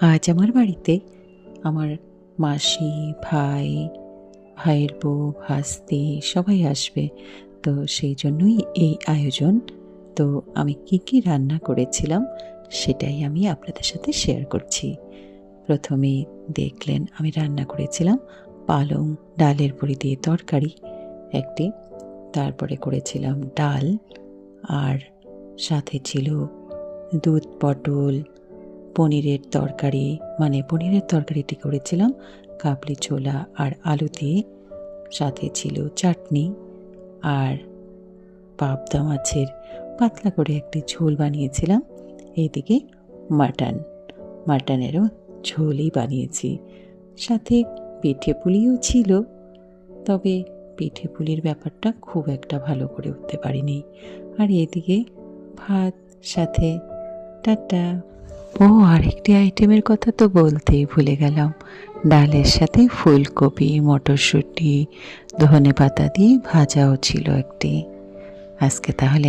আজ আমার বাড়িতে আমার মাসি, ভাই, ভাইয়ের বউ, ভাস্তি সবাই আসবে। তো সেই জন্যই এই আয়োজন। তো আমি কি রান্না করেছিলাম সেটাই আমি আপনাদের সাথে শেয়ার করছি। প্রথমেই দেখলেন আমি রান্না করেছিলাম পালং ডালের বড়ি দিয়ে তরকারি একটি, তারপরে করেছিলাম ডাল, আর সাথে ছিল দুধ পটল পনিরের তরকারি, মানে পনিরের তরকারিটি করেছিলাম কাবলি ছোলা আর আলু দিয়ে, সাথে ছিল চাটনি, আর পাবদা মাছের পাতলা করে একটি ঝোল বানিয়েছিলাম। এইদিকে মাটনেরও ঝোলই বানিয়েছি, সাথে পিঠে পুলিও ছিল। তবে পিঠে পুলির ব্যাপারটা খুব একটা ভালো করে উঠতে পারিনি। আর এদিকে ভাত, সাথে টাটা। ও আরেকটি আইটেমের কথা তো বলতেই ভুলে গেলাম, ডালের সাথে ফুলকপি, মটরশুঁটি, ধনেপাতা দিয়ে ভাজাও ছিল একটি। আজকে তাহলে